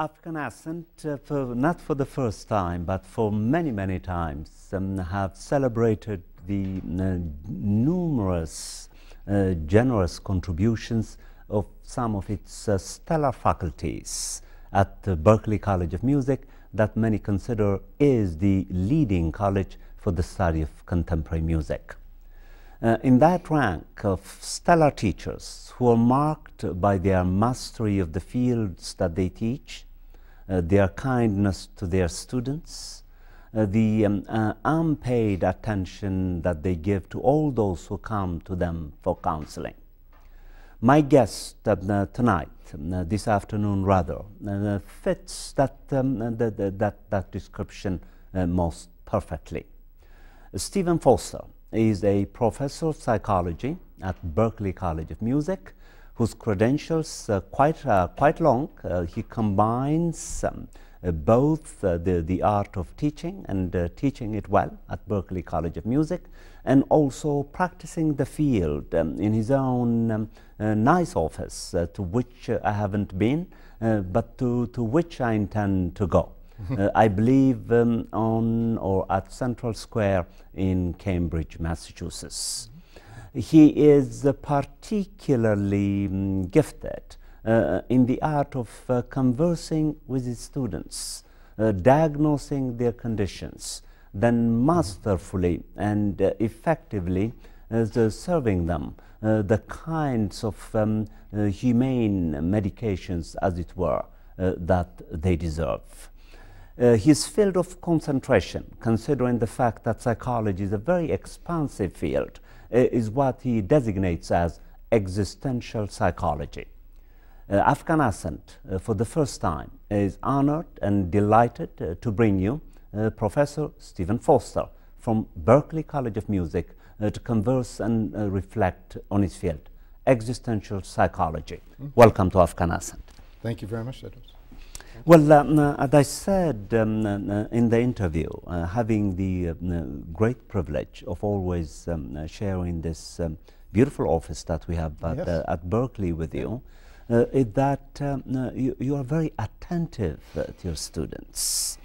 African Ascent, not for the first time, but for many, many times, have celebrated the numerous generous contributions of some of its stellar faculties at the Berklee College of Music, that many consider is the leading college for the study of contemporary music. In that rank of stellar teachers who are marked by their mastery of the fields that they teach, their kindness to their students, the unpaid attention that they give to all those who come to them for counseling. My guest tonight, this afternoon rather, fits that description most perfectly. Stephen Foster is a professor of psychology at Berklee College of Music, whose credentials are quite long. He combines both the art of teaching and teaching it well at Berklee College of Music, and also practicing the field in his own nice office, to which I haven't been, but to which I intend to go. I believe on or at Central Square in Cambridge, Massachusetts. He is particularly gifted in the art of conversing with his students, diagnosing their conditions, then masterfully and effectively serving them the kinds of humane medications, as it were, that they deserve. His field of concentration, considering the fact that psychology is a very expansive field, is what he designates as existential psychology. African Ascent, for the first time, is honored and delighted to bring you Professor Stephen Foster from Berklee College of Music to converse and reflect on his field, existential psychology. Welcome to African Ascent. Thank you very much, Edwards. Well, as I said in the interview, having the great privilege of always sharing this beautiful office that we have at Berklee with you, is that you are very attentive to your students.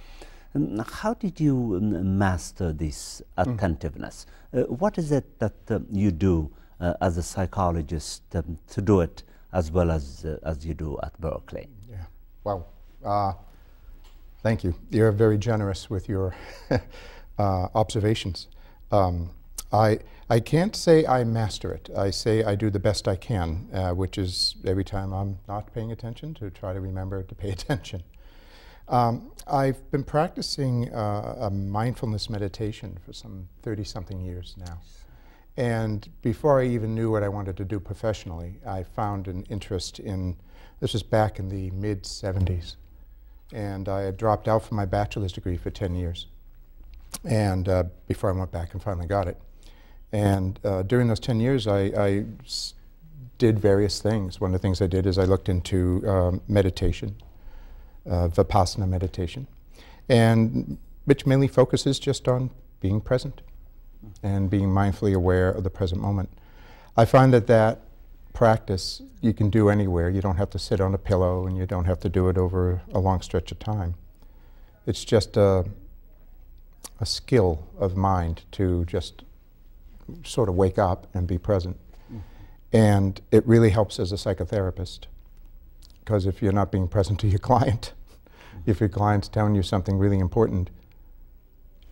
How did you master this attentiveness? What is it that you do as a psychologist to do it as well as you do at Berklee? Yeah, wow. Thank you. You're very generous with your observations. I can't say I master it. I say I do the best I can, which is every time I'm not paying attention to try to remember to pay attention. I've been practicing a mindfulness meditation for some 30-something years now. And before I even knew what I wanted to do professionally, I found an interest in, this was back in the mid-70s. And I had dropped out from my bachelor's degree for 10 years, and before I went back and finally got it. And during those 10 years, I did various things. One of the things I did is I looked into meditation, Vipassana meditation, and which mainly focuses just on being present and being mindfully aware of the present moment. I find that practice you can do anywhere. You don't have to sit on a pillow, and you don't have to do it over a long stretch of time. It's just a skill of mind to just sort of wake up and be present. And it really helps as a psychotherapist, because if you're not being present to your client, if your client's telling you something really important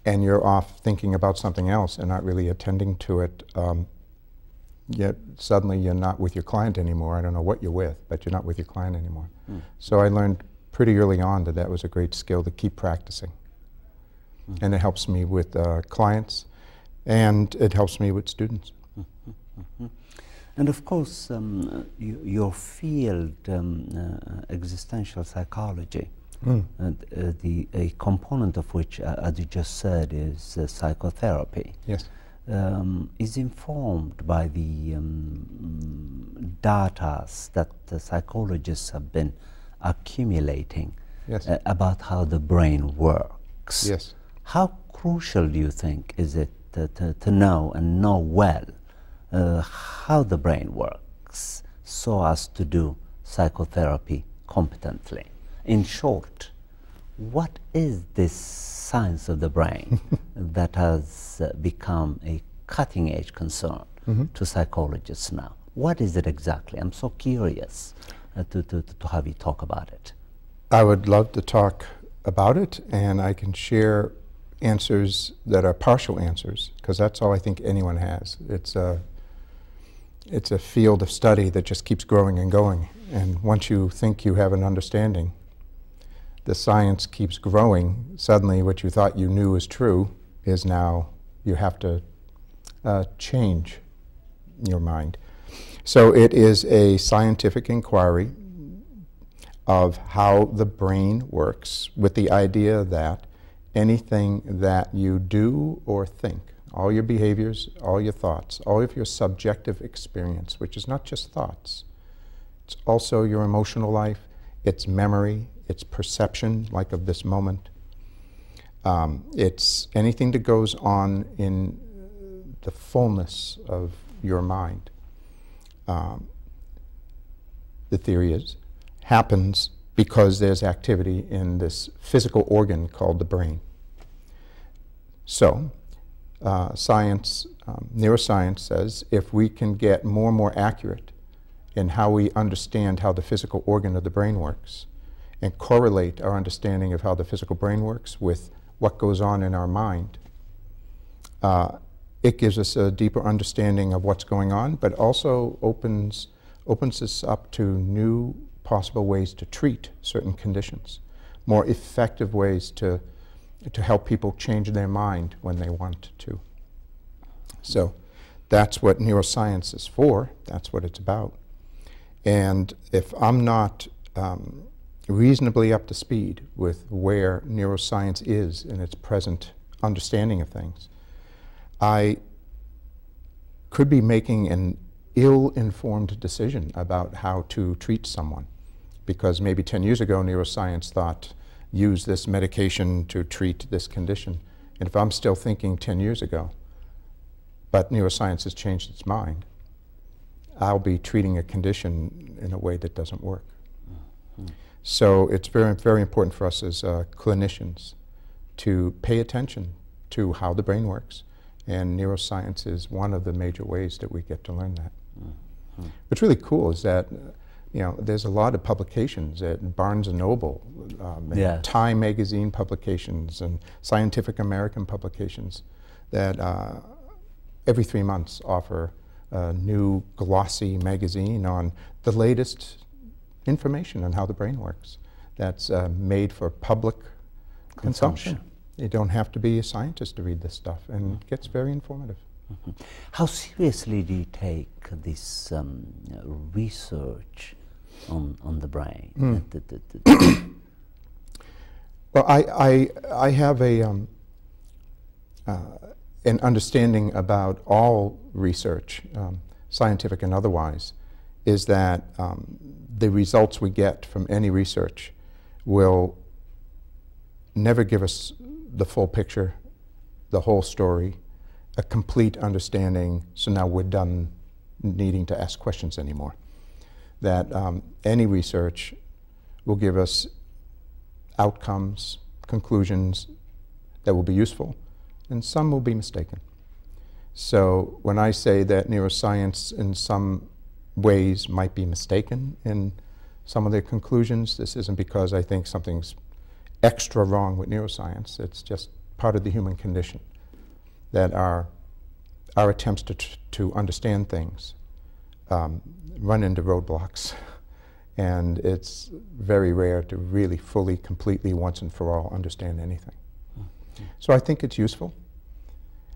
and you're off thinking about something else and not really attending to it, yet suddenly you're not with your client anymore. I don't know what you're with, but you're not with your client anymore. So I learned pretty early on that that was a great skill to keep practicing. And it helps me with clients, and it helps me with students. And of course, your field, existential psychology, a component of which, as you just said, is psychotherapy. Yes. Is informed by the data that the psychologists have been accumulating about how the brain works. Yes. How crucial do you think is it to know and know well how the brain works so as to do psychotherapy competently? In short, what is this science of the brain that has become a cutting-edge concern to psychologists now? What is it exactly? I'm so curious to have you talk about it. I would love to talk about it, and I can share answers that are partial answers, because that's all I think anyone has. It's a field of study that just keeps growing and going, and once you think you have an understanding, the science keeps growing. Suddenly what you thought you knew is true is now you have to change your mind. So it is a scientific inquiry of how the brain works, with the idea that anything that you do or think, all your behaviors, all your thoughts, all of your subjective experience, which is not just thoughts, it's also your emotional life, it's memory, it's perception, like of this moment. It's anything that goes on in the fullness of your mind. The theory is, happens because there's activity in this physical organ called the brain. So, neuroscience says if we can get more and more accurate in how we understand how the physical organ of the brain works, and correlate our understanding of how the physical brain works with what goes on in our mind, it gives us a deeper understanding of what's going on, but also opens us up to new possible ways to treat certain conditions, more effective ways to help people change their mind when they want to. So that's what neuroscience is for, that's what it's about. And if I'm not reasonably up to speed with where neuroscience is in its present understanding of things, I could be making an ill-informed decision about how to treat someone, because maybe 10 years ago neuroscience thought, use this medication to treat this condition. And if I'm still thinking 10 years ago, but neuroscience has changed its mind, I'll be treating a condition in a way that doesn't work. So it's very, very important for us as clinicians to pay attention to how the brain works, and neuroscience is one of the major ways that we get to learn that. What's really cool is that there's a lot of publications at Barnes & Noble, and Time magazine publications, and Scientific American publications that every 3 months offer a new glossy magazine on the latest information on how the brain works. That's made for public consumption. You don't have to be a scientist to read this stuff, and it gets very informative. How seriously do you take this research on the brain? Well, I have an understanding about all research, scientific and otherwise, is that the results we get from any research will never give us the full picture, the whole story, a complete understanding, so now we're done needing to ask questions anymore. That any research will give us outcomes, conclusions that will be useful, and some will be mistaken. So when I say that neuroscience in some ways might be mistaken in some of their conclusions, this isn't because I think something's extra wrong with neuroscience. It's just part of the human condition, that our attempts to understand things run into roadblocks, and it's very rare to really fully, completely, once and for all understand anything. So I think it's useful,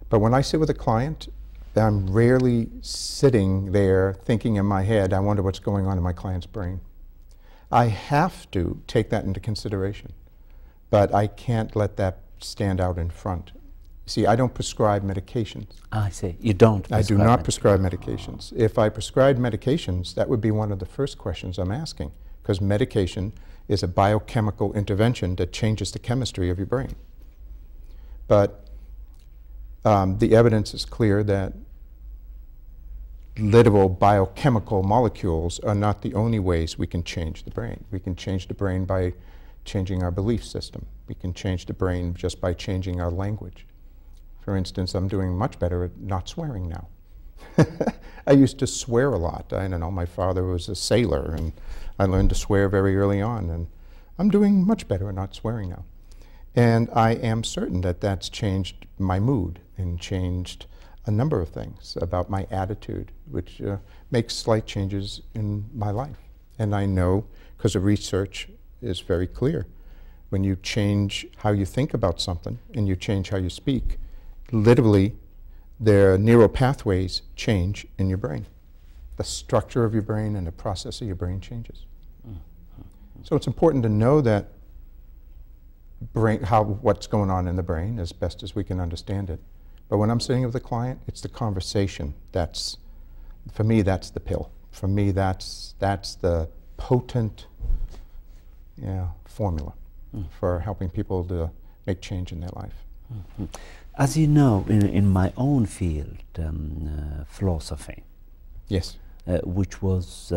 but when I sit with a client, I'm rarely sitting there thinking in my head, I wonder what's going on in my client's brain. I have to take that into consideration, but I can't let that stand out in front. See, I don't prescribe medications. I see. You don't I do not prescribe medications. If I prescribed medications, that would be one of the first questions I'm asking, because medication is a biochemical intervention that changes the chemistry of your brain. But the evidence is clear that literal biochemical molecules are not the only ways we can change the brain. We can change the brain by changing our belief system. We can change the brain just by changing our language. For instance, I'm doing much better at not swearing now. I used to swear a lot. I don't know, my father was a sailor, and I learned to swear very early on, and I'm doing much better at not swearing now. And I am certain that that's changed my mood and changed a number of things about my attitude, which makes slight changes in my life. And I know, because the research is very clear, when you change how you think about something and you change how you speak, literally their neural pathways change in your brain. The structure of your brain and the process of your brain changes. So it's important to know that what's going on in the brain as best as we can understand it. But when I'm sitting with a client, it's the conversation. For me, that's the pill. For me, that's the potent formula for helping people to make change in their life. Mm-hmm. As you know, in my own field, philosophy, yes, which was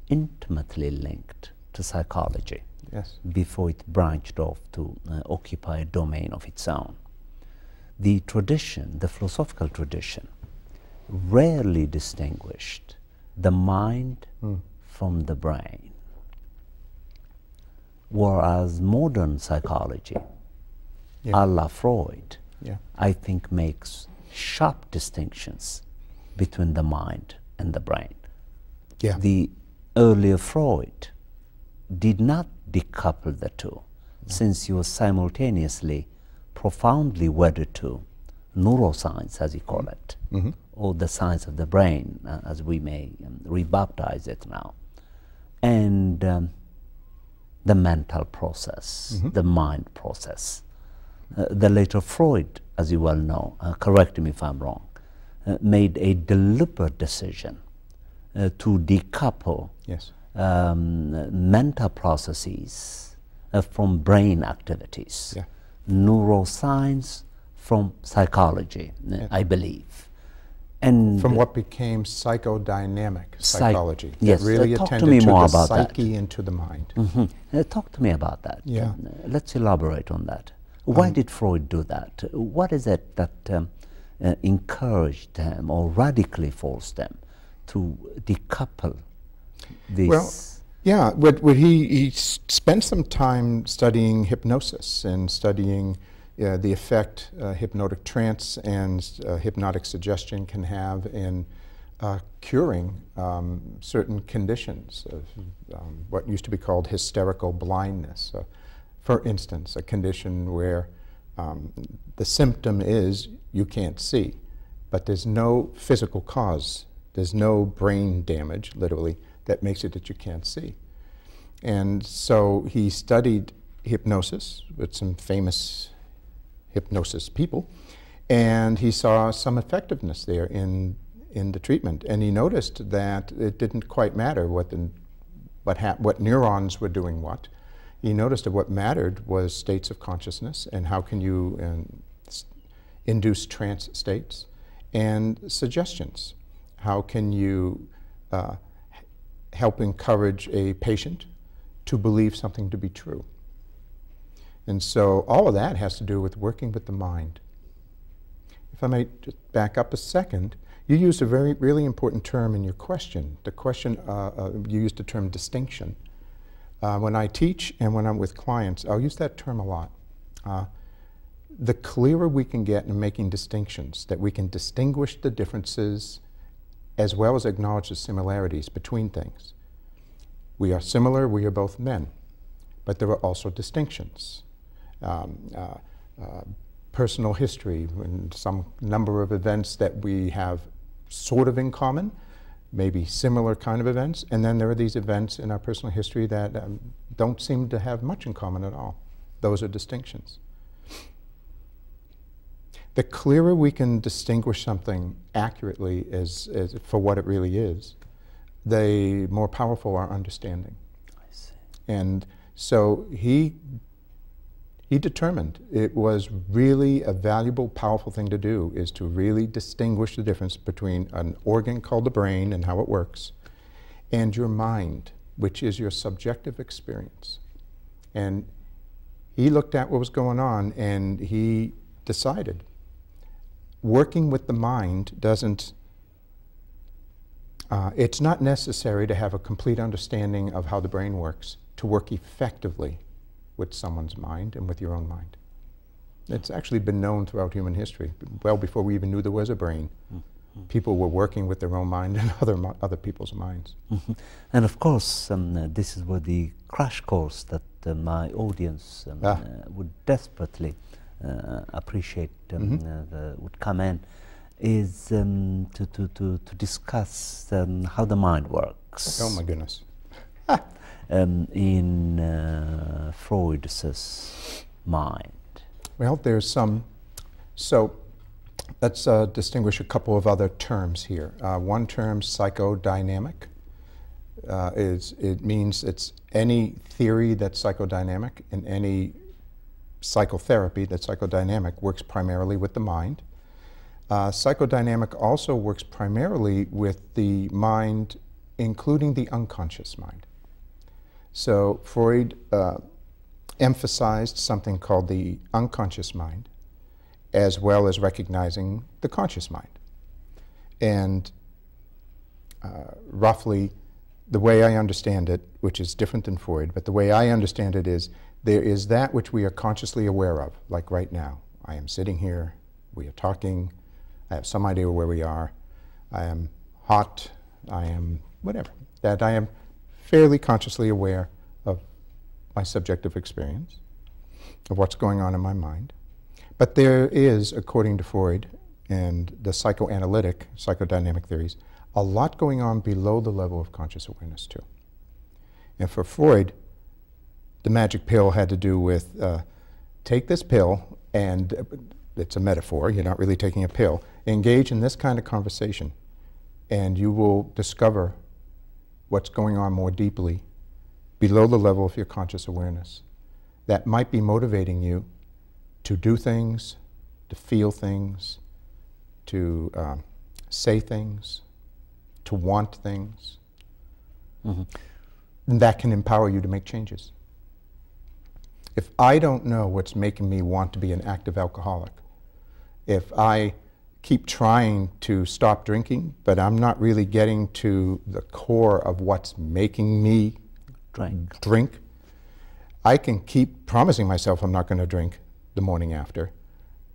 intimately linked to psychology, yes, before it branched off to occupy a domain of its own. The tradition, the philosophical tradition, rarely distinguished the mind from the brain, whereas modern psychology, a la Freud, I think makes sharp distinctions between the mind and the brain. The earlier Freud did not decouple the two, since he was simultaneously profoundly wedded to neuroscience, as you call it, or the science of the brain, as we may rebaptize it now, and the mental process, the mind process. The later Freud, as you well know, correct me if I'm wrong, made a deliberate decision to decouple mental processes from brain activities. Neuroscience from psychology, I believe. And from what became psychodynamic psychology. Yes, really talk attended to me more the about psyche that. into the mind. Talk to me about that. Let's elaborate on that. Why did Freud do that? What is it that encouraged them or radically forced them to decouple this? Well, he spent some time studying hypnosis and studying the effect hypnotic trance and hypnotic suggestion can have in curing certain conditions of what used to be called hysterical blindness. For instance, a condition where the symptom is you can't see, but there's no physical cause, there's no brain damage, literally, that makes it that you can't see. And so he studied hypnosis with some famous hypnosis people, and he saw some effectiveness there in the treatment. And he noticed that it didn't quite matter what neurons were doing what. He noticed that what mattered was states of consciousness and how can you induce trance states, and suggestions. How can you help encourage a patient to believe something to be true? And so all of that has to do with working with the mind. If I might just back up a second, you used a really important term in your question. The question, you used the term distinction. When I teach and when I'm with clients, I'll use that term a lot. The clearer we can get in making distinctions, that we can distinguish the differences as well as acknowledge the similarities between things. We are similar, we are both men, but there are also distinctions. Personal history, and some number of events that we have sort of in common, maybe similar kind of events, and then there are these events in our personal history that don't seem to have much in common at all. Those are distinctions. The clearer we can distinguish something accurately as for what it really is, the more powerful our understanding. I see. And so he determined it was really a valuable, powerful thing to do, is to really distinguish the difference between an organ called the brain and how it works, and your mind, which is your subjective experience. And he looked at what was going on and he decided working with the mind doesn't, it's not necessary to have a complete understanding of how the brain works to work effectively with someone's mind and with your own mind. It's actually been known throughout human history, well before we even knew there was a brain. People were working with their own mind and other people's minds. And of course, this is where the crash course that my audience would desperately appreciate would come in, is to discuss how the mind works. Oh my goodness. In Freud's mind. Well, there's some, so let's distinguish a couple of other terms here. One term, psychodynamic, it means it's any theory that's psychodynamic, and any psychotherapy that's psychodynamic works primarily with the mind. Psychodynamic also works primarily with the mind, including the unconscious mind. So Freud emphasized something called the unconscious mind, as well as recognizing the conscious mind. And roughly, the way I understand it, which is different than Freud, but the way I understand it is, there is that which we are consciously aware of, like right now. I am sitting here, we are talking, I have some idea where we are, I am hot, I am whatever. That I am fairly consciously aware of my subjective experience, of what's going on in my mind. But there is, according to Freud and the psychoanalytic, psychodynamic theories, a lot going on below the level of conscious awareness too. And for Freud, the magic pill had to do with take this pill, and it's a metaphor, you're not really taking a pill, engage in this kind of conversation, and you will discover what's going on more deeply below the level of your conscious awareness that might be motivating you to do things, to feel things, to say things, to want things. And that can empower you to make changes. If I don't know what's making me want to be an active alcoholic, if I keep trying to stop drinking, but I'm not really getting to the core of what's making me drink, I can keep promising myself I'm not going to drink the morning after,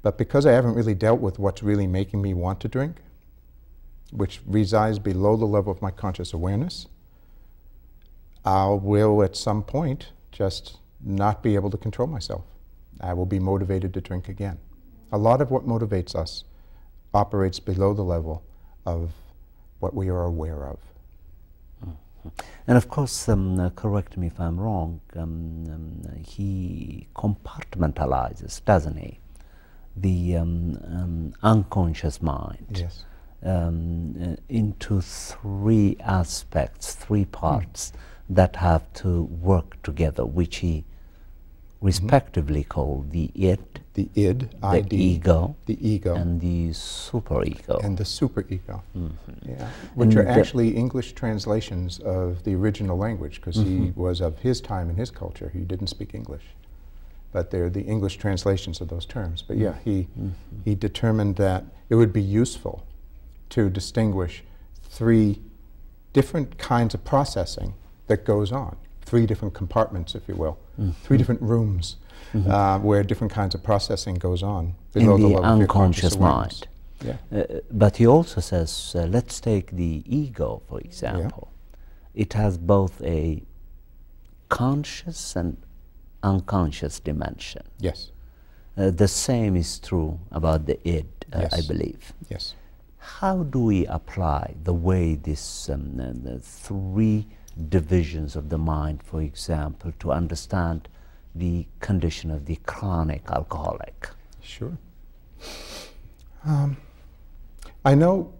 but because I haven't really dealt with what's really making me want to drink, which resides below the level of my conscious awareness, I will at some point just not be able to control myself. I will be motivated to drink again. A lot of what motivates us operates below the level of what we are aware of. And of course, correct me if I'm wrong, he compartmentalizes, doesn't he, the unconscious mind. Yes. Into three aspects, three parts that have to work together, which he respectively called the id, the ego, and the superego. And the superego, yeah, which are actually English translations of the original language, because he was of his time and his culture. He didn't speak English, but they're the English translations of those terms. But yeah, he determined that it would be useful to distinguish three different kinds of processing that goes on. Three different compartments, if you will, three different rooms where different kinds of processing goes on below the level of your conscious mind. Yeah. But he also says, let's take the ego, for example. Yeah. It has both a conscious and unconscious dimension. Yes. The same is true about the id, yes. I believe. Yes. How do we apply the way this the three divisions of the mind, for example, to understand the condition of the chronic alcoholic? Sure. I know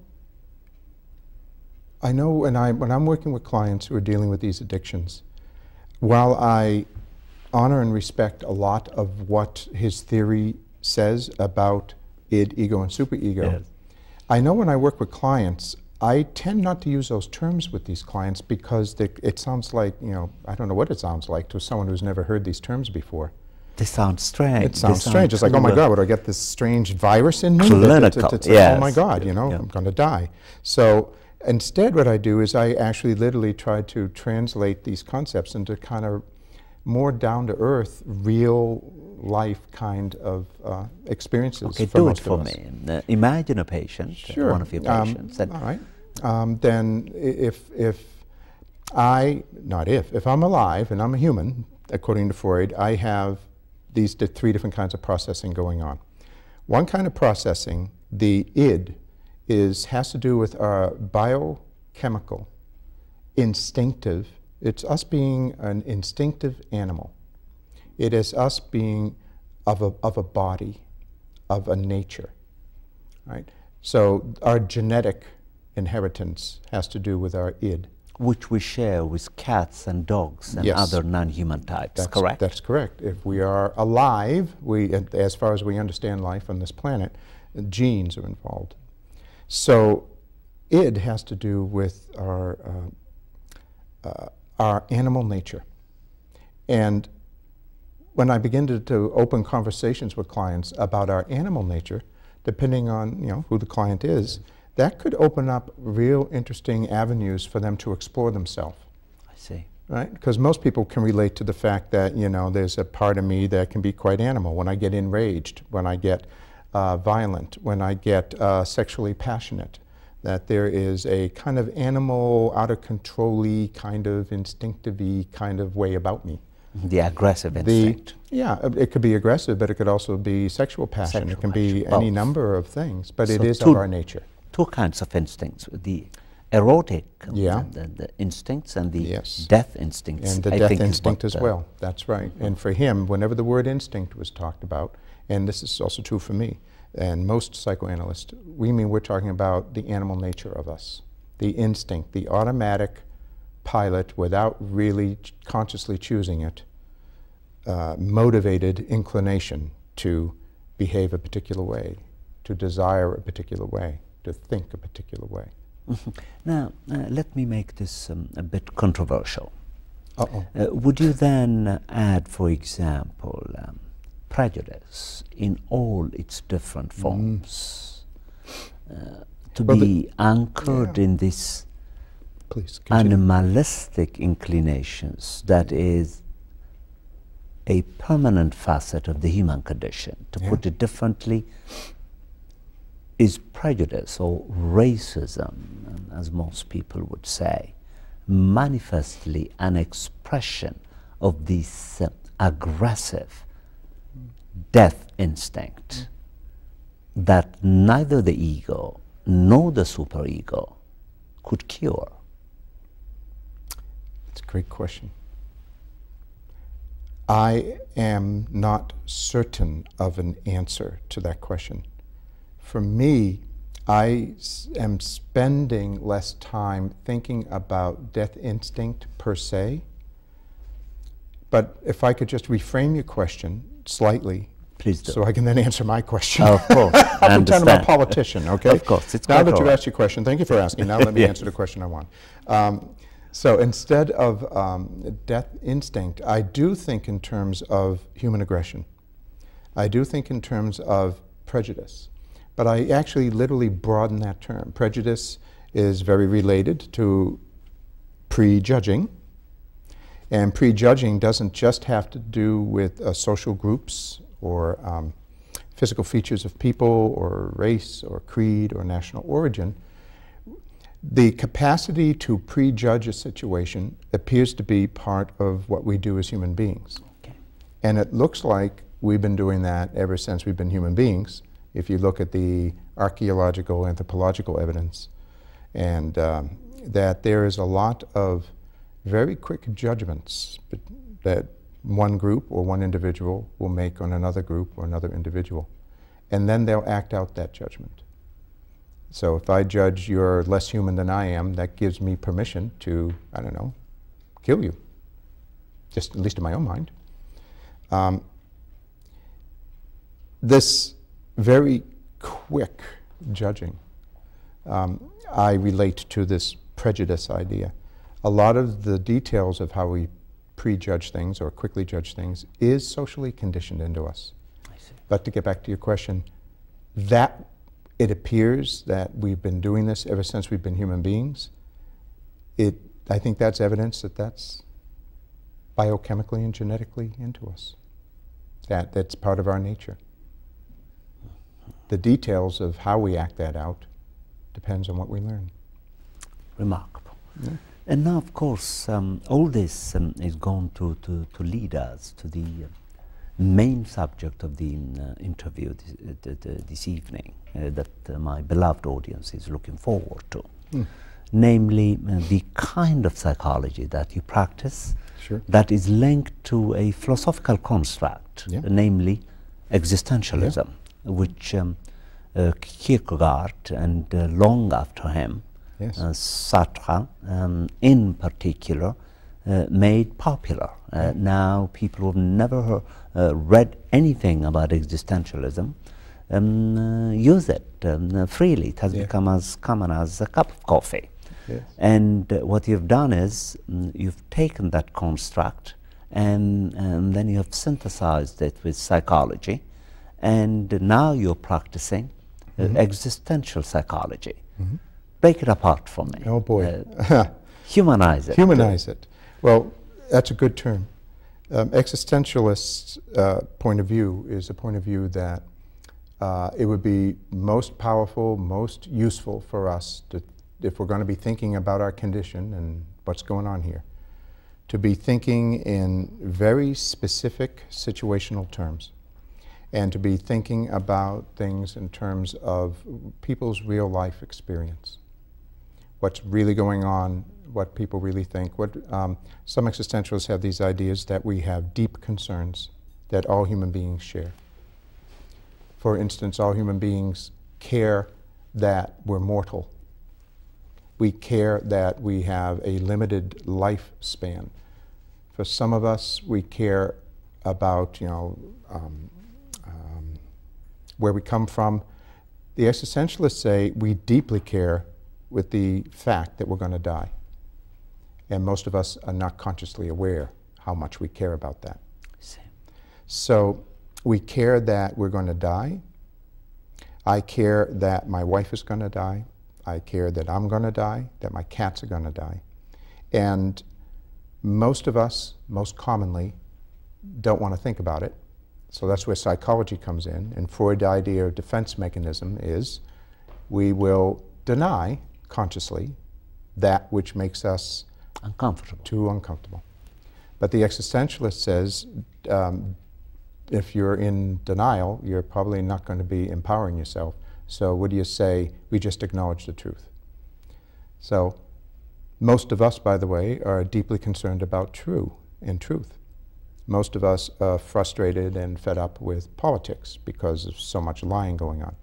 when I'm working with clients who are dealing with these addictions, while I honor and respect a lot of what his theory says about id, ego, and superego, yes. I know when I work with clients, I tend not to use those terms with these clients because it sounds like, I don't know what it sounds like to someone who's never heard these terms before. They sound strange. It sounds strange. It's like, oh my God, would I get this strange virus in me? Clinical, yes. Oh my God, I'm going to die. So instead what I do is I actually literally try to translate these concepts into kind of more down-to-earth, real-life kind of experiences. Okay, do it for me. Imagine a patient, sure. One of your patients. All right. Then if I'm alive and I'm a human, according to Freud, I have these three different kinds of processing going on. One kind of processing, the id, has to do with our biochemical, instinctive. It's us being an instinctive animal. It is us being of a body, of a nature, right? So our genetic inheritance has to do with our id. Which we share with cats and dogs and other non-human types, correct? That's correct. If we are alive, as far as we understand life on this planet, genes are involved. So id has to do with our animal nature. And when I begin to open conversations with clients about our animal nature, depending on who the client is, that could open up real interesting avenues for them to explore themselves. I see. Right? Because most people can relate to the fact that, there's a part of me that can be quite animal. When I get enraged, when I get violent, when I get sexually passionate, that there is a kind of animal, out-of-control-y, kind of instinctive-y kind of way about me. The aggressive instinct. It could be aggressive, but it could also be sexual passion. It can be any number of things, but it is of our nature. Two kinds of instincts, the erotic the instincts and the death instincts. And the death instinct as well, that's right. And for him, whenever the word instinct was talked about, and this is also true for me, and most psychoanalysts, we're talking about the animal nature of us, the instinct, the automatic pilot without really consciously choosing it, motivated inclination to behave a particular way, to desire a particular way, to think a particular way. Now, let me make this a bit controversial. Would you then add, for example, prejudice in all its different forms to be anchored in this animalistic inclinations that is a permanent facet of the human condition? To put it differently, is prejudice or racism, as most people would say, manifestly an expression of this aggressive death instinct that neither the ego nor the superego could cure? That's a great question. I am not certain of an answer to that question. For me, I am spending less time thinking about death instinct per se. But if I could just reframe your question slightly, please do. So I can then answer my question. Of course, I'll pretend I'm a politician, okay? Of course, it's now that you asked your question, thank you for asking. Now let me answer the question I want. So instead of death instinct, I do think in terms of human aggression. I do think in terms of prejudice. But I actually literally broaden that term. Prejudice is very related to prejudging. And prejudging doesn't just have to do with social groups or physical features of people or race or creed or national origin. The capacity to prejudge a situation appears to be part of what we do as human beings. Okay. And it looks like we've been doing that ever since we've been human beings. If you look at the archaeological, anthropological evidence, and that there is a lot of very quick judgments that one group or one individual will make on another group or another individual. And then they'll act out that judgment. So if I judge you're less human than I am, that gives me permission to, I don't know, kill you. Just at least in my own mind. This very quick judging I relate to this prejudice idea. A lot of the details of how we prejudge things or quickly judge things is socially conditioned into us. I see. But to get back to your question, that it appears that we've been doing this ever since we've been human beings. I think that's evidence that that's biochemically and genetically into us. That's part of our nature. The details of how we act that out depends on what we learn. Remarkable. Yeah. And now, of course, all this is going to lead us to the main subject of the interview this evening that my beloved audience is looking forward to. Namely, the kind of psychology that you practice. Sure. That is linked to a philosophical construct, Yeah. namely existentialism, which Kierkegaard and long after him, Yes. Sartre in particular, made popular. Now people who've never read anything about existentialism use it freely. It has become as common as a cup of coffee. Yes. And what you've done is you've taken that construct and then you have synthesized it with psychology, and now you're practicing existential psychology. Break it apart for me. Oh boy. Humanize it. Humanize it. Well, that's a good term. Existentialist point of view is a point of view that it would be most powerful, most useful for us to, if we're going to be thinking about our condition and what's going on here, to be thinking in very specific situational terms, and to be thinking about things in terms of people's real life experience. What's really going on, what people really think. Some existentialists have these ideas that we have deep concerns that all human beings share. For instance, all human beings care that we're mortal. We care that we have a limited lifespan. For some of us, we care about, where we come from. The existentialists say we deeply care with the fact that we're going to die. And most of us are not consciously aware how much we care about that. So we care that we're going to die. I care that my wife is going to die. I care that I'm going to die, that my cats are going to die. And most of us, most commonly, don't want to think about it. So that's where psychology comes in. And Freud's idea of defense mechanism is we will deny consciously that which makes us too uncomfortable. But the existentialist says if you're in denial, you're probably not going to be empowering yourself. So what do you say? We just acknowledge the truth. So most of us, by the way, are deeply concerned about truth. Most of us are frustrated and fed up with politics because of so much lying going on.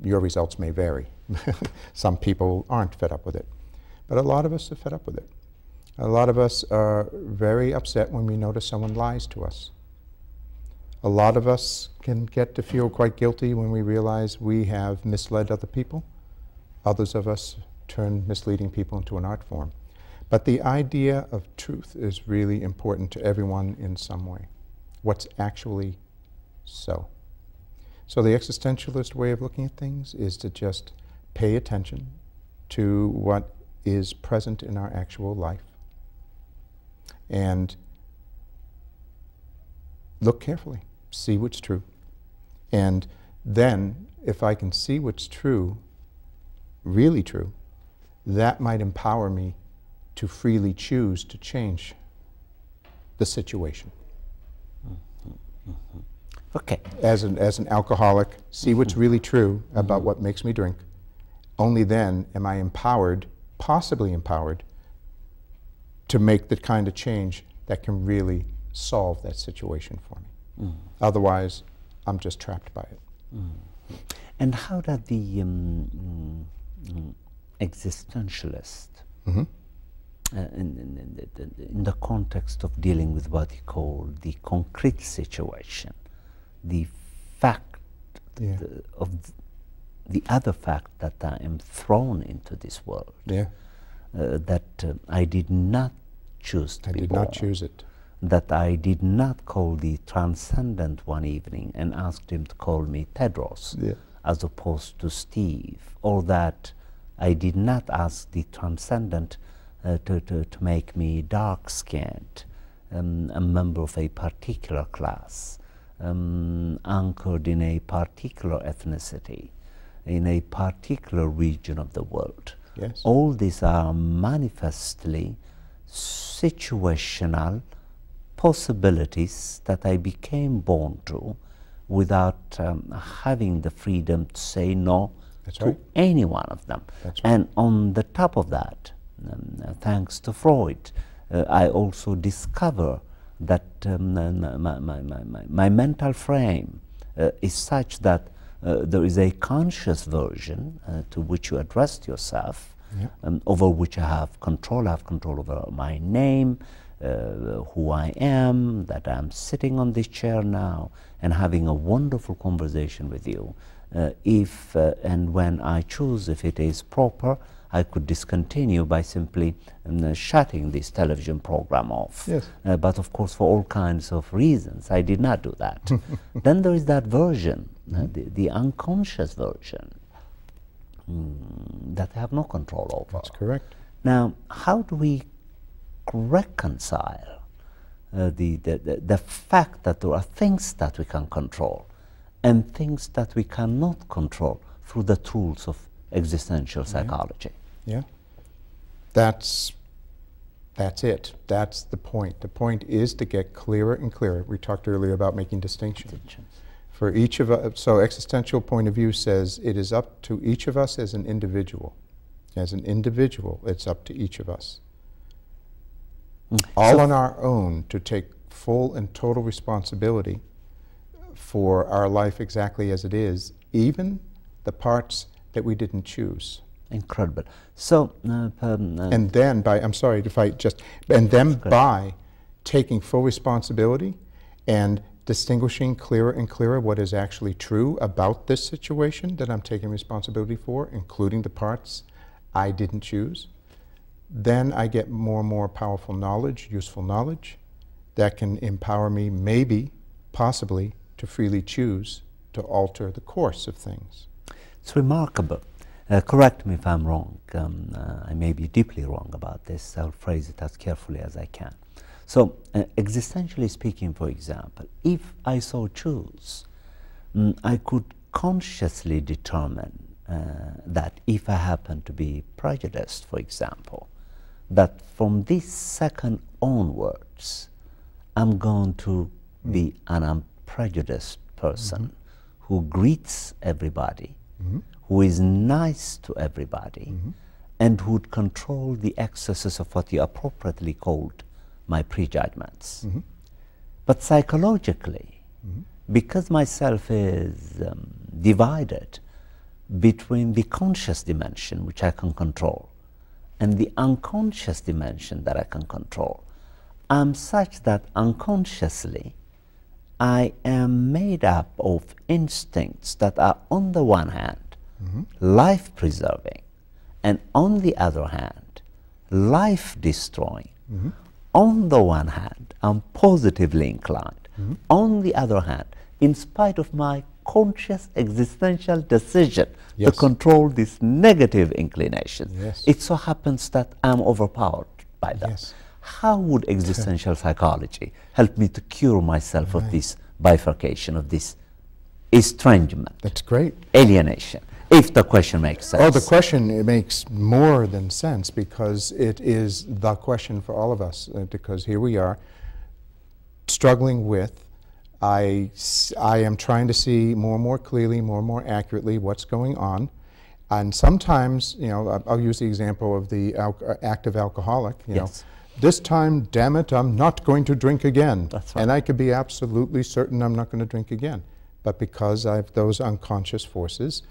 Your results may vary. Some people aren't fed up with it. But a lot of us are fed up with it. A lot of us are very upset when we notice someone lies to us. A lot of us can get to feel quite guilty when we realize we have misled other people. Others of us turn misleading people into an art form. But the idea of truth is really important to everyone in some way. What's actually so. So the existentialist way of looking at things is to just pay attention to what is present in our actual life and look carefully, see what's true. And then, if I can see what's true, really true, that might empower me to freely choose to change the situation. Okay. As an alcoholic, see what's really true about what makes me drink. Only then am I empowered, possibly empowered, to make the kind of change that can really solve that situation for me. Otherwise, I'm just trapped by it. And how does the existentialist, in the context of dealing with what he called the concrete situation, the fact the other fact that I am thrown into this world, Yeah. That I did not choose to be born. I did not choose it. That I did not call the transcendent one evening and asked him to call me Tedros, Yeah. as opposed to Steve, or that I did not ask the transcendent to make me dark-skinned, a member of a particular class, anchored in a particular ethnicity, in a particular region of the world. Yes. All these are manifestly situational possibilities that I became born to without having the freedom to say no That's to right. any one of them. That's right. And on the top of that, thanks to Freud, I also discover that my mental frame is such that there is a conscious version to which you addressed yourself, Yeah. over which I have control. I have control over my name, who I am, that I'm sitting on this chair now and having a wonderful conversation with you. If and when I choose, if it is proper, I could discontinue by simply shutting this television program off. Yes. But of course, for all kinds of reasons, I did not do that. Then there is that version, the unconscious version, that I have no control over. That's correct. Now, how do we reconcile the fact that there are things that we can control and things that we cannot control through the tools of existential psychology? Yeah. That's it. That's the point. The point is to get clearer and clearer. We talked earlier about making distinctions. For each of us, so existential point of view says it is up to each of us as an individual. As an individual, it's up to each of us. All on our own to take full and total responsibility for our life exactly as it is, even the parts that we didn't choose. Incredible. So, And then by, I'm sorry if I just, and then by taking full responsibility and distinguishing clearer and clearer what is actually true about this situation that I'm taking responsibility for, including the parts I didn't choose, then I get more and more powerful knowledge, useful knowledge, that can empower me, maybe, possibly, to freely choose to alter the course of things. it's remarkable. Correct me if I'm wrong. I may be deeply wrong about this. I'll phrase it as carefully as I can. So, existentially speaking, for example, if I so choose, I could consciously determine that if I happen to be prejudiced, for example, that from this second onwards, I'm going to be an unprejudiced person who greets everybody, who is nice to everybody, and who would control the excesses of what you appropriately called my prejudgments. But psychologically, because myself is divided between the conscious dimension, which I can control, and the unconscious dimension that I can control, I'm such that unconsciously I am made up of instincts that are, on the one hand, life-preserving, and on the other hand, life-destroying. On the one hand, I'm positively inclined. On the other hand, in spite of my conscious existential decision to control these negative inclinations, it so happens that I'm overpowered by them. How would existential psychology help me to cure myself of this bifurcation, of this estrangement? That's great. Alienation, if the question makes sense. Oh, the question, it makes more than sense, because it is the question for all of us, because here we are struggling with, I am trying to see more and more clearly, more and more accurately what's going on. And sometimes, you know, I'll use the example of the active alcoholic, you know. This time, damn it, I'm not going to drink again. That's right. And I could be absolutely certain I'm not going to drink again. But because I have those unconscious forces,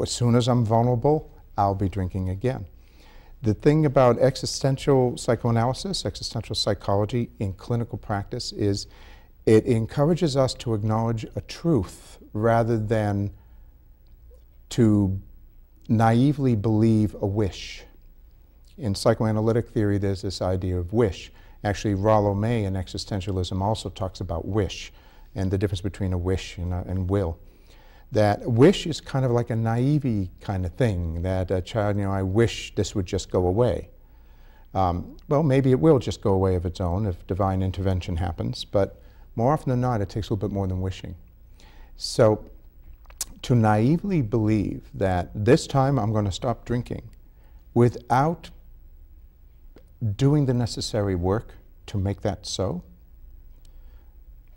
as soon as I'm vulnerable, I'll be drinking again. The thing about existential psychoanalysis, existential psychology in clinical practice is it encourages us to acknowledge a truth rather than to naively believe a wish. In psychoanalytic theory, there's this idea of wish. Actually, Rollo May in existentialism also talks about wish and the difference between a wish and will. That wish is kind of like a naive kind of thing, that a child, I wish this would just go away. Well, maybe it will just go away of its own if divine intervention happens, but more often than not, it takes a little bit more than wishing. So, to naively believe that this time I'm going to stop drinking without doing the necessary work to make that so,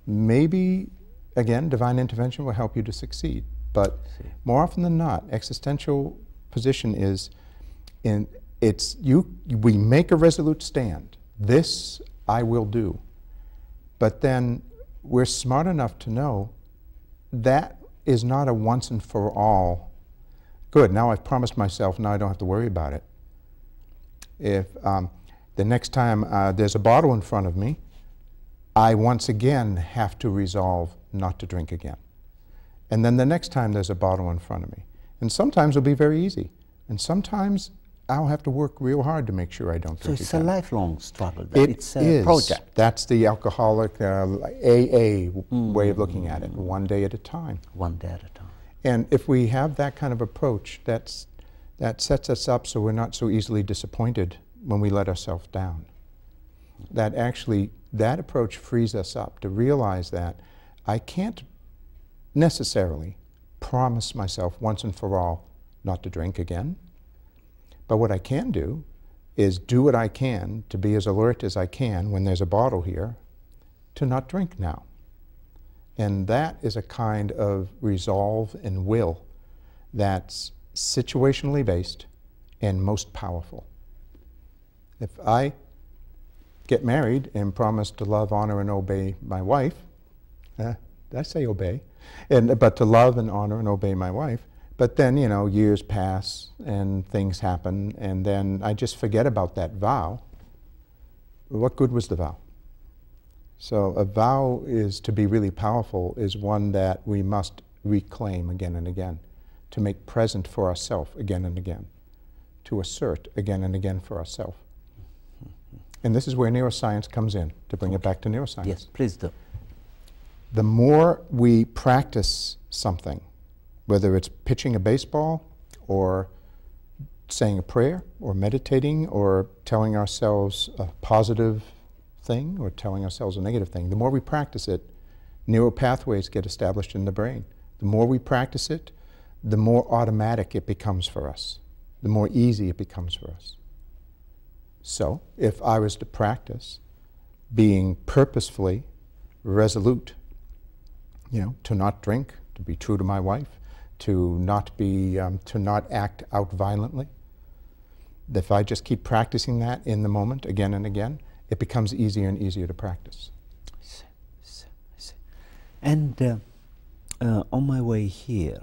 maybe, again, divine intervention will help you to succeed. But more often than not, existential position is, we make a resolute stand. This I will do. But then we're smart enough to know that is not a once and for all. Good, now I've promised myself, now I don't have to worry about it. If the next time there's a bottle in front of me, I once again have to resolve not to drink again. And then the next time there's a bottle in front of me. And sometimes it'll be very easy. And sometimes I'll have to work real hard to make sure I don't drink again. So it's a lifelong struggle. It's a project. That's the alcoholic AA way of looking at it, one day at a time. One day at a time. And if we have that kind of approach, that sets us up so we're not so easily disappointed when we let ourselves down. That actually, that approach frees us up to realize that I can't necessarily promise myself once and for all not to drink again. But what I can do is do what I can to be as alert as I can when there's a bottle here to not drink now. And that is a kind of resolve and will that's situationally based and most powerful. If I get married and promise to love, honor, and obey my wife, I say obey, but to love and honor and obey my wife, but then, years pass and things happen, and then I just forget about that vow. What good was the vow? So a vow is to be really powerful, is one that we must reclaim again and again, to make present for ourselves again and again, to assert again and again for ourselves. And this is where neuroscience comes in, to bring it back to neuroscience. Yes, please do. The more we practice something, whether it's pitching a baseball or saying a prayer or meditating or telling ourselves a positive thing or telling ourselves a negative thing, the more we practice it, neural pathways get established in the brain. The more we practice it, the more automatic it becomes for us, the more easy it becomes for us. So, if I was to practice being purposefully resolute, to not drink, to be true to my wife, to not act out violently, if I just keep practicing that in the moment again and again, it becomes easier and easier to practice. I see. And on my way here,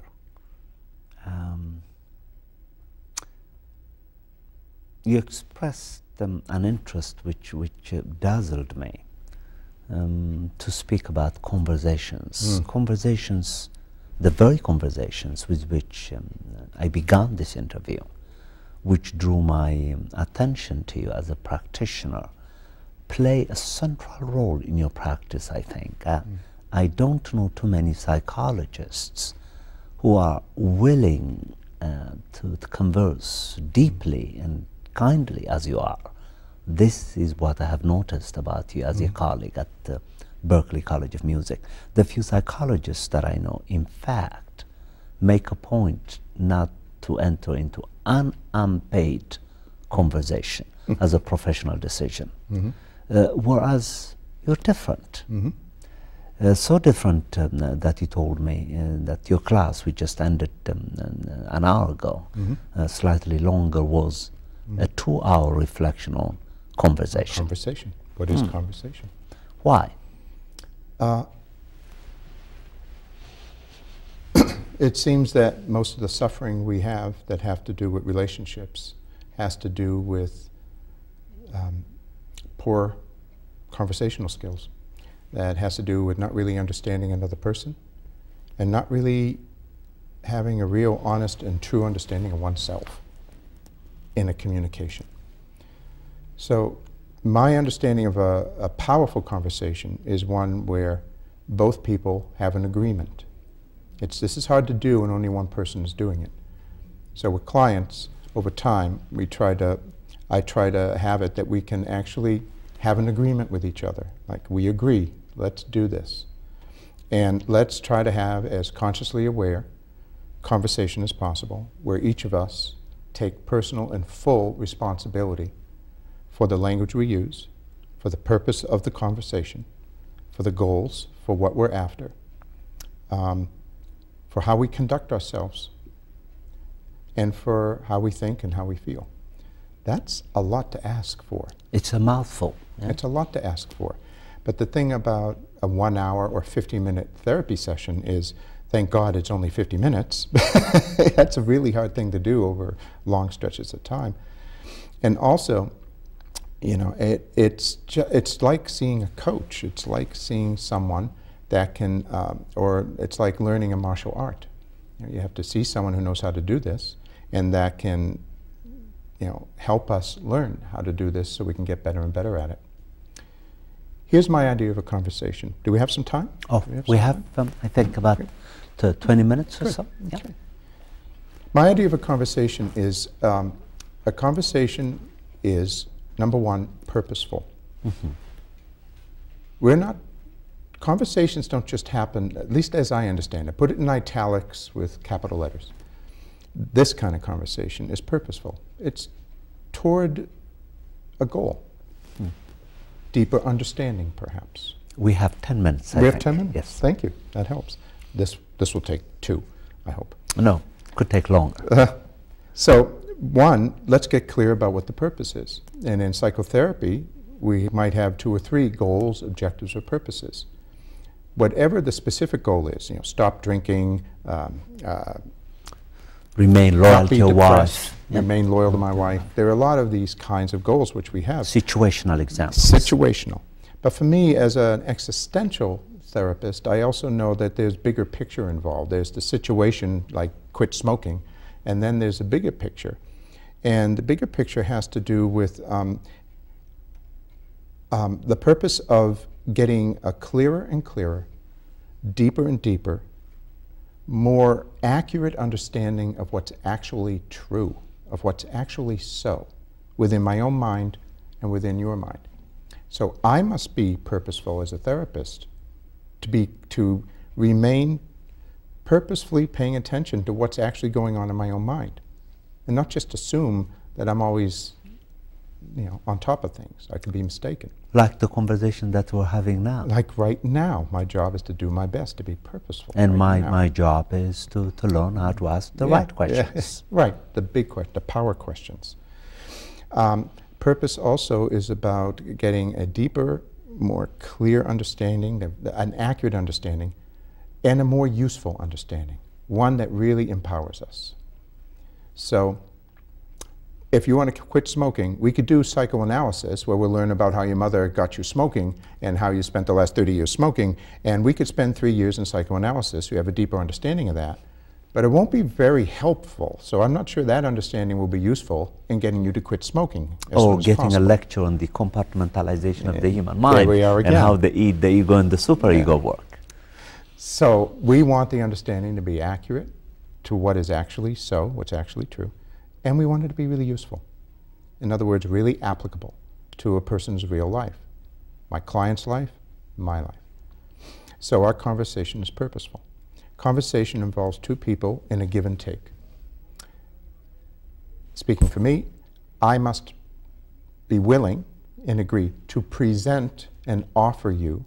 you expressed an interest which dazzled me, to speak about conversations. Conversations, the very conversations with which I began this interview, which drew my attention to you as a practitioner, play a central role in your practice, I think. I don't know too many psychologists who are willing to converse deeply and kindly as you are. This is what I have noticed about you as a colleague at the Berklee College of Music. The few psychologists that I know, in fact, make a point not to enter into an unpaid conversation as a professional decision. Whereas you're different. So different that you told me that your class, we just ended an hour ago, slightly longer, was a 2-hour reflection on conversation. Conversation. What is conversation? Why? It seems that most of the suffering we have that have to do with relationships has to do with poor conversational skills. That has to do with not really understanding another person and not really having a real honest and true understanding of oneself in a communication. So my understanding of a powerful conversation is one where both people have an agreement. This is hard to do when only one person is doing it. So with clients, over time, I try to have it that we can actually have an agreement with each other. Like, we agree, let's do this. And let's try to have as consciously aware conversation as possible, where each of us take personal and full responsibility for the language we use, for the purpose of the conversation, for the goals, for what we're after, for how we conduct ourselves, and for how we think and how we feel. That's a lot to ask for. It's a mouthful. Yeah? It's a lot to ask for. But the thing about a 1 hour or 50-minute therapy session is, thank God it's only 50 minutes. That's a really hard thing to do over long stretches of time. And also, you know, it's like seeing a coach. It's like seeing someone that can, or it's like learning a martial art. You have to see someone who knows how to do this, and that can, you know, help us learn how to do this so we can get better and better at it. Here's my idea of a conversation. Do we have some time? Oh, we have I think, about 20 minutes or so. Yeah. Okay. My idea of a conversation is, number one, purposeful. Mm-hmm. Conversations don't just happen, at least as I understand it. Put it in italics with capital letters. This kind of conversation is purposeful. It's toward a goal. Deeper understanding, perhaps. We have 10 minutes, I We think. have 10 minutes? Yes. Thank you. That helps. This will take 2, I hope. No, could take longer. So, one, let's get clear about what the purpose is. And in psychotherapy, we might have 2 or 3 goals, objectives, or purposes. Whatever the specific goal is, you know, stop drinking, remain loyal to your wife. Remain loyal to my wife. There are a lot of these kinds of goals which we have. Situational examples. Situational. But for me, as an existential therapist, I also know that there's bigger picture involved. There's the situation, like quit smoking, and then there's a bigger picture. And the bigger picture has to do with the purpose of getting a clearer and clearer, deeper and deeper, more accurate understanding of what's actually true, of what's actually so, within my own mind and within your mind. So I must be purposeful as a therapist to remain purposefully paying attention to what's actually going on in my own mind, and not just assume that I'm always, you know, on top of things. I can be mistaken. Like the conversation that we're having now. Like right now, my job is to do my best to be purposeful. And right my job is to learn how to ask the right questions. Yeah. Right, the big questions, the power questions. Purpose also is about getting a deeper, more clear understanding, an accurate understanding, and a more useful understanding, one that really empowers us. So, if you want to quit smoking, we could do psychoanalysis where we'll learn about how your mother got you smoking and how you spent the last 30 years smoking, and we could spend 3 years in psychoanalysis. You have a deeper understanding of that, but it won't be very helpful. So I'm not sure that understanding will be useful in getting you to quit smoking as soon as getting possible. a lecture on the compartmentalization of the human mind. There we are again. And how the ego and the superego work. So we want the understanding to be accurate to what is actually so, what's actually true. And we want it to be really useful. In other words, really applicable to a person's real life. My client's life, my life. So our conversation is purposeful. Conversation involves 2 people in a give and take. Speaking for me, I must be willing and agree to present and offer you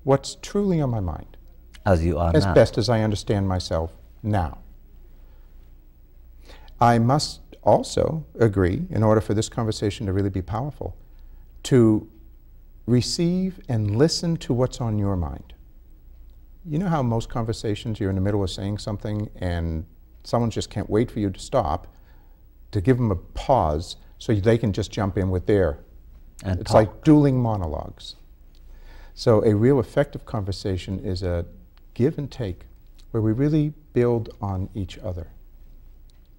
what's truly on my mind. As you are now. As best as I understand myself now. I must also agree, in order for this conversation to really be powerful, to receive and listen to what's on your mind. You know how most conversations you're in the middle of saying something and someone just can't wait for you to stop, to give them a pause so they can just jump in with their. And it's talk. like dueling monologues. So a real effective conversation is a give and take, where we really build on each other.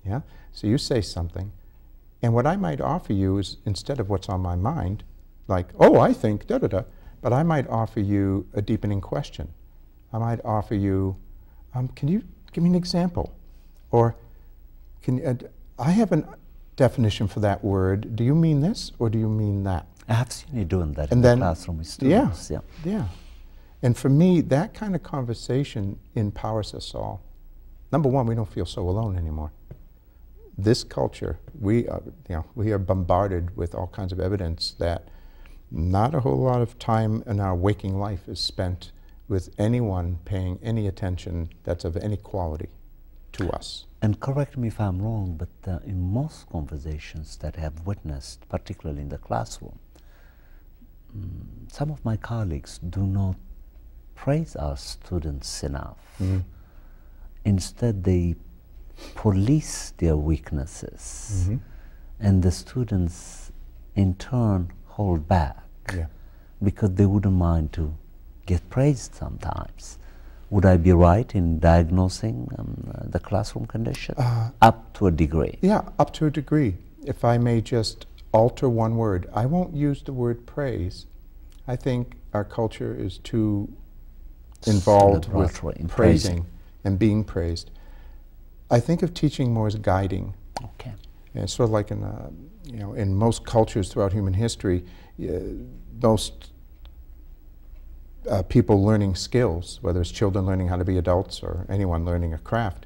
Yeah? So you say something, and what I might offer you is, instead of what's on my mind, like, oh, I think da-da-da, but I might offer you a deepening question. I might offer you, can you give me an example? Or, I have a definition for that word. Do you mean this, or do you mean that? I have seen you doing that in the classroom with students. Yeah. And for me, that kind of conversation empowers us all. Number one, we don't feel so alone anymore. This culture, we are bombarded with all kinds of evidence that not a whole lot of time in our waking life is spent with anyone paying any attention that's of any quality to us. And correct me if I'm wrong, but in most conversations that I have witnessed, particularly in the classroom, some of my colleagues do not praise our students enough. Mm-hmm. Instead, they police their weaknesses, mm-hmm. and the students in turn hold back, yeah. because they wouldn't mind to get praised sometimes. Would I be right in diagnosing the classroom condition? Up to a degree. Yeah, up to a degree. If I may just alter one word, I won't use the word praise. I think our culture is too involved with praising and being praised. I think of teaching more as guiding. Okay. And it's sort of like in most cultures throughout human history, most people learning skills, whether it's children learning how to be adults or anyone learning a craft,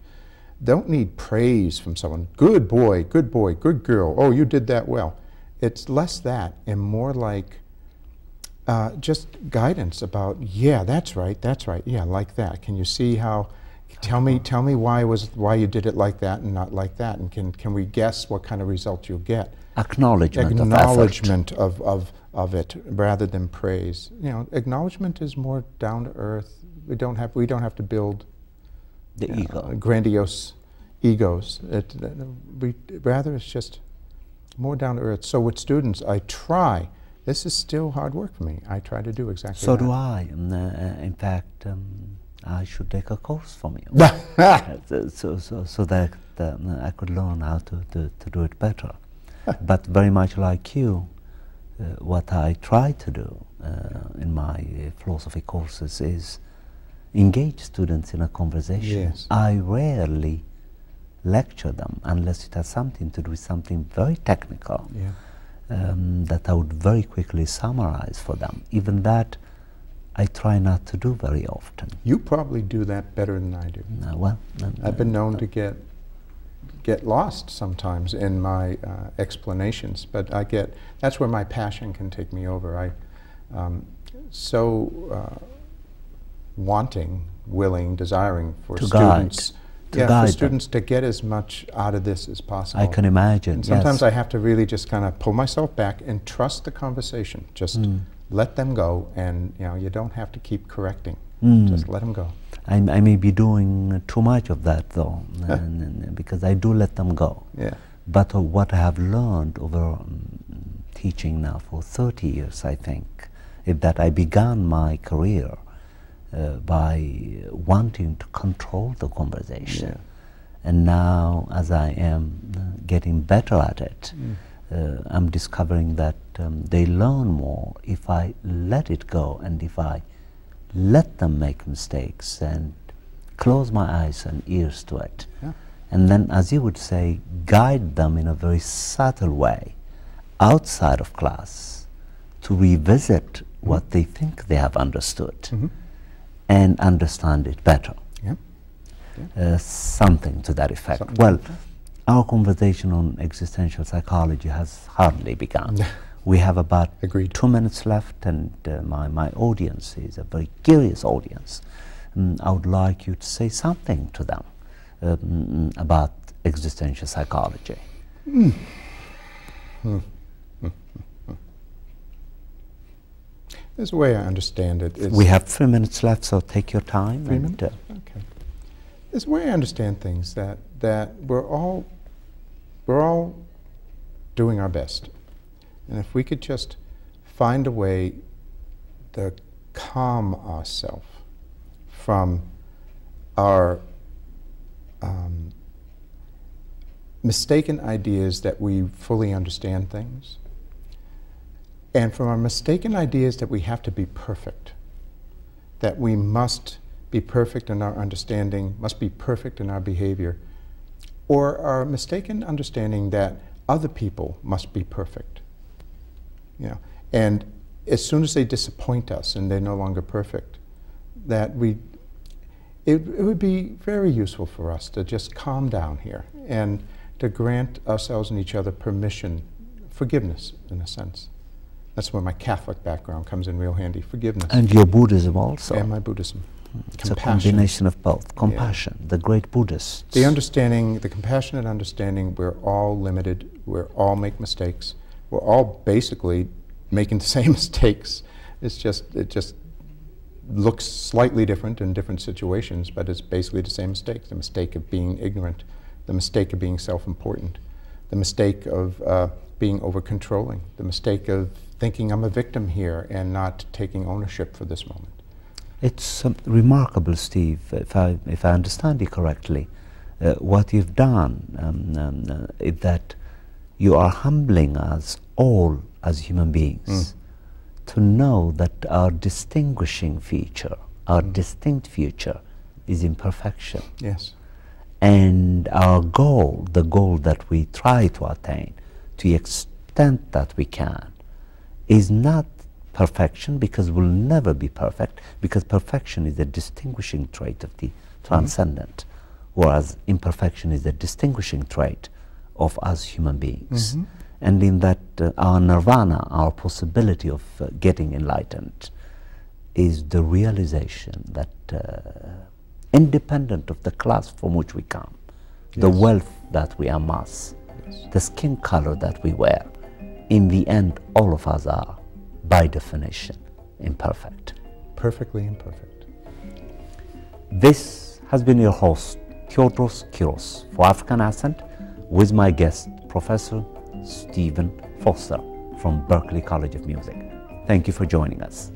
don't need praise from someone. Good boy, good girl, oh, you did that well. It's less that and more like just guidance about, yeah, that's right, yeah, like that. Can you see how, tell me why you did it like that and not like that, and can we guess what kind of result you'll get? Acknowledgement of it rather than praise. Acknowledgement is more down to earth. We don't have to build the ego, grandiose egos. Rather it's just more down to earth. So with students, I try. This is still hard work for me. I try to do exactly that. So do I. In fact, I should take a course from you, so that I could learn how to do it better. But very much like you, what I try to do in my philosophy courses is engage students in a conversation. Yes. I rarely lecture them unless it has something to do with something very technical. Yeah. That I would very quickly summarize for them. Even that I try not to do very often. You probably do that better than I do. I've been known to get lost sometimes in my explanations, but that's where my passion can take me over. Wanting, willing, desiring for students. For students to get as much out of this as possible. I can imagine. And sometimes I have to really just kind of pull myself back and trust the conversation. Just let them go, and you don't have to keep correcting. Just let them go. I may be doing too much of that though, because I do let them go. Yeah. But what I have learned over teaching now for 30 years, I think, is that I began my career by wanting to control the conversation. Yeah. And now, as I am getting better at it, I'm discovering that they learn more if I let it go, and if I let them make mistakes and close my eyes and ears to it. Yeah. And then, as you would say, guide them in a very subtle way outside of class to revisit what they think they have understood and understand it better. Yeah. Something to that effect. Well, our conversation on existential psychology has hardly begun. We have about 2 minutes left, and my audience is a very curious audience. I would like you to say something to them about existential psychology. There's a way I understand it. We have 3 minutes left, so take your time. 3 minutes? Okay. There's a way I understand things that we're all doing our best. And if we could just find a way to calm ourselves from are mistaken ideas that we fully understand things, and from our mistaken ideas that we have to be perfect, that we must be perfect in our understanding, must be perfect in our behavior, or our mistaken understanding that other people must be perfect. You know, and as soon as they disappoint us and they're no longer perfect, that it would be very useful for us to just calm down here and to grant ourselves and each other permission, forgiveness in a sense. That's where my Catholic background comes in real handy, forgiveness. And your Buddhism also. And my Buddhism. It's a combination of both. Compassion, the great Buddhists. The understanding, the compassionate understanding, we're all limited, we all make mistakes, we're all basically making the same mistakes. It just looks slightly different in different situations, but it's basically the same mistake. The mistake of being ignorant, the mistake of being self-important, the mistake of being over-controlling, the mistake of thinking I'm a victim here and not taking ownership for this moment. It's remarkable, Steve, if I understand you correctly, what you've done is that you are humbling us all as human beings to know that our distinguishing feature, our distinct feature is imperfection. Yes. And our goal, the goal that we try to attain, to the extent that we can, is not perfection, because we'll never be perfect, because perfection is a distinguishing trait of the transcendent, whereas imperfection is a distinguishing trait of us human beings. And in that, our nirvana, our possibility of getting enlightened, is the realization that independent of the class from which we come, the wealth that we amass, the skin color that we wear, in the end, all of us are, by definition, imperfect. Perfectly imperfect. This has been your host, Theodros Kiros, for African Ascent, with my guest, Professor Stephen Foster from Berklee College of Music. Thank you for joining us.